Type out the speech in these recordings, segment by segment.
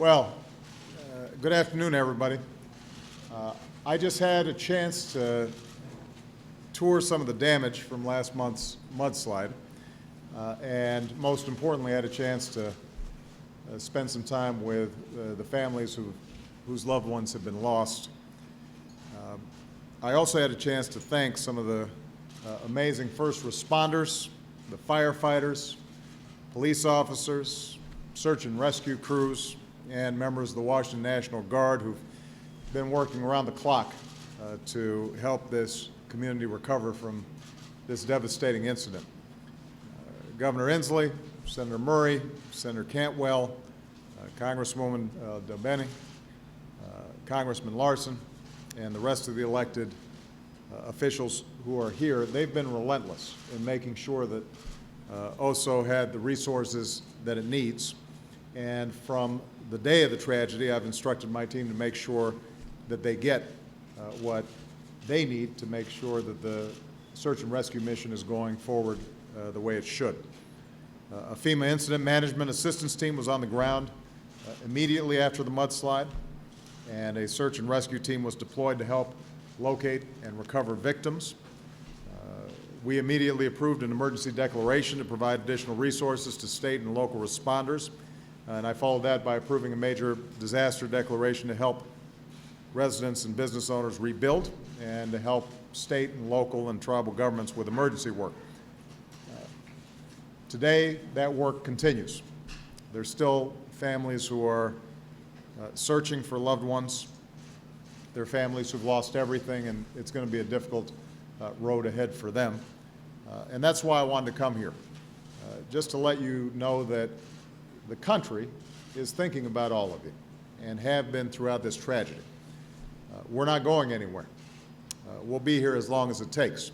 Well, good afternoon, everybody. I just had a chance to tour some of the damage from last month's mudslide, and most importantly, I had a chance to spend some time with the families whose loved ones have been lost. I also had a chance to thank some of the amazing first responders, the firefighters, police officers, search and rescue crews, and members of the Washington National Guard who've been working around the clock to help this community recover from this devastating incident. Governor Inslee, Senator Murray, Senator Cantwell, Congresswoman DelBene, Congressman Larson, and the rest of the elected officials who are here, they've been relentless in making sure that Oso had the resources that it needs. And from the day of the tragedy, I've instructed my team to make sure that they get what they need to make sure that the search and rescue mission is going forward the way it should. A FEMA incident management assistance team was on the ground immediately after the mudslide, and a search and rescue team was deployed to help locate and recover victims. We immediately approved an emergency declaration to provide additional resources to state and local responders. And I followed that by approving a major disaster declaration to help residents and business owners rebuild and to help state and local and tribal governments with emergency work. Today, that work continues. There's still families who are searching for loved ones. There are families who've lost everything, and it's going to be a difficult road ahead for them. And that's why I wanted to come here, just to let you know that the country is thinking about all of you and have been throughout this tragedy. We're not going anywhere. We'll be here as long as it takes,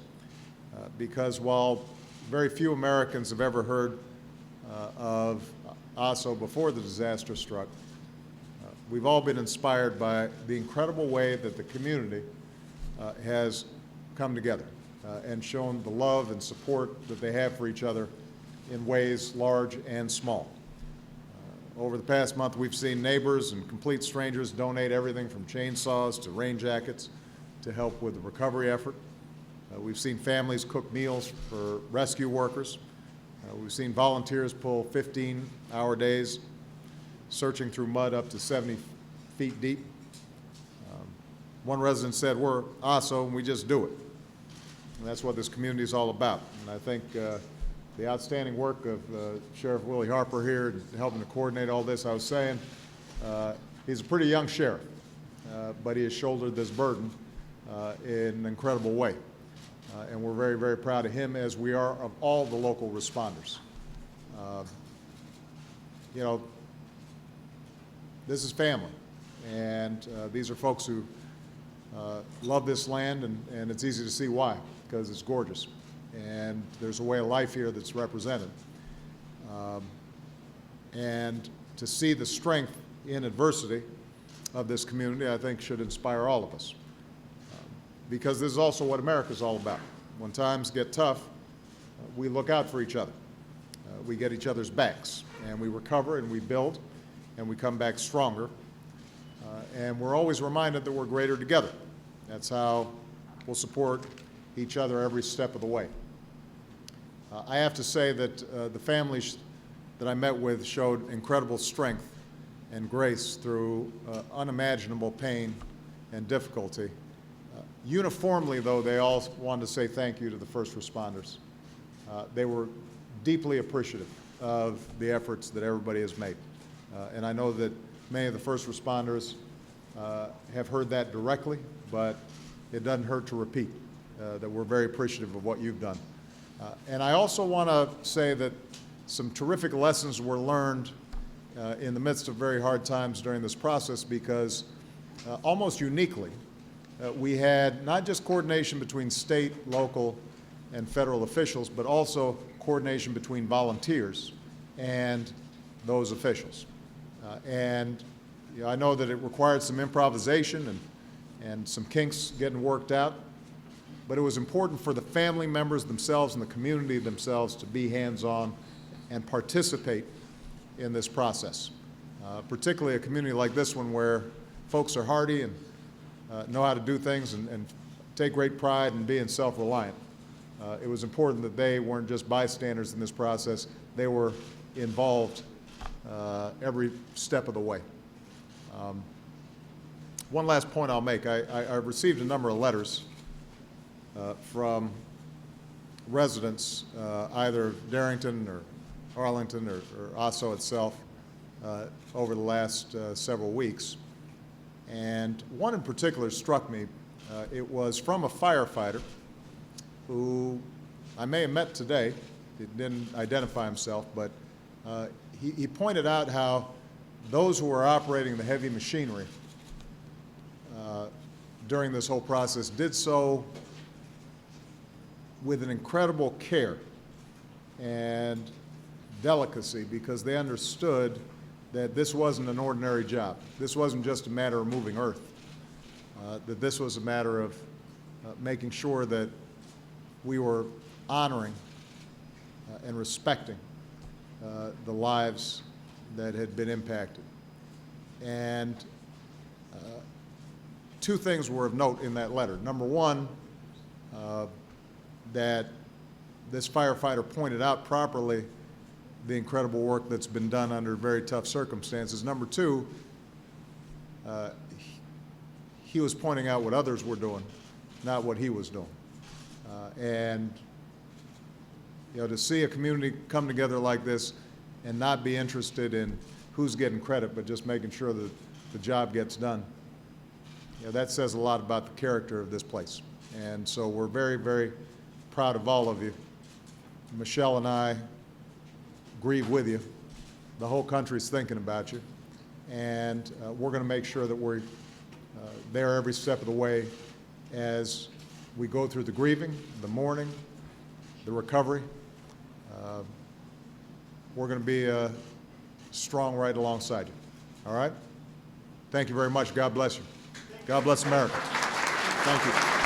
because while very few Americans have ever heard of Oso before the disaster struck, we've all been inspired by the incredible way that the community has come together and shown the love and support that they have for each other in ways large and small. Over the past month, we've seen neighbors and complete strangers donate everything from chainsaws to rain jackets to help with the recovery effort. We've seen families cook meals for rescue workers. We've seen volunteers pull 15-hour days searching through mud up to 70 feet deep. One resident said, "We're Oso and we just do it." And that's what this community is all about. And I think the outstanding work of Sheriff Willie Harper here, helping to coordinate all this, I was saying, he's a pretty young sheriff, but he has shouldered this burden in an incredible way. And we're very, very proud of him, as we are of all the local responders. You know, this is family, and these are folks who love this land, and it's easy to see why, because it's gorgeous. And there's a way of life here that's represented. And to see the strength in adversity of this community, I think, should inspire all of us. Because this is also what America's all about. When times get tough, we look out for each other. We get each other's backs, and we recover, and we build, and we come back stronger. And we're always reminded that we're greater together. That's how we'll support each other every step of the way. I have to say that the families that I met with showed incredible strength and grace through unimaginable pain and difficulty. Uniformly, though, they all wanted to say thank you to the first responders. They were deeply appreciative of the efforts that everybody has made. And I know that many of the first responders have heard that directly, but it doesn't hurt to repeat that we're very appreciative of what you've done. And I also want to say that some terrific lessons were learned in the midst of very hard times during this process, because almost uniquely, we had not just coordination between state, local, and federal officials, but also coordination between volunteers and those officials. And you know, I know that it required some improvisation and some kinks getting worked out, but it was important for the family members themselves and the community themselves to be hands-on and participate in this process. particularly a community like this one where folks are hardy and know how to do things and take great pride in being self-reliant. It was important that they weren't just bystanders in this process. They were involved every step of the way. One last point I'll make. I received a number of letters from residents, either Darrington or Arlington or Oso itself, over the last several weeks. And one in particular struck me. It was from a firefighter who I may have met today. He didn't identify himself, but he pointed out how those who were operating the heavy machinery during this whole process did so with an incredible care and delicacy, because they understood that this wasn't an ordinary job. This wasn't just a matter of moving earth, that this was a matter of making sure that we were honoring and respecting the lives that had been impacted. And two things were of note in that letter. Number one, that this firefighter pointed out properly the incredible work that's been done under very tough circumstances. Number two, he was pointing out what others were doing, not what he was doing. And you know, to see a community come together like this and not be interested in who's getting credit, but just making sure that the job gets done, you know, that says a lot about the character of this place. And so we're very, very proud of all of you. Michelle and I grieve with you. The whole country's thinking about you. And we're going to make sure that we're there every step of the way as we go through the grieving, the mourning, the recovery. We're going to be strong right alongside you. All right? Thank you very much. God bless you. God bless America. Thank you.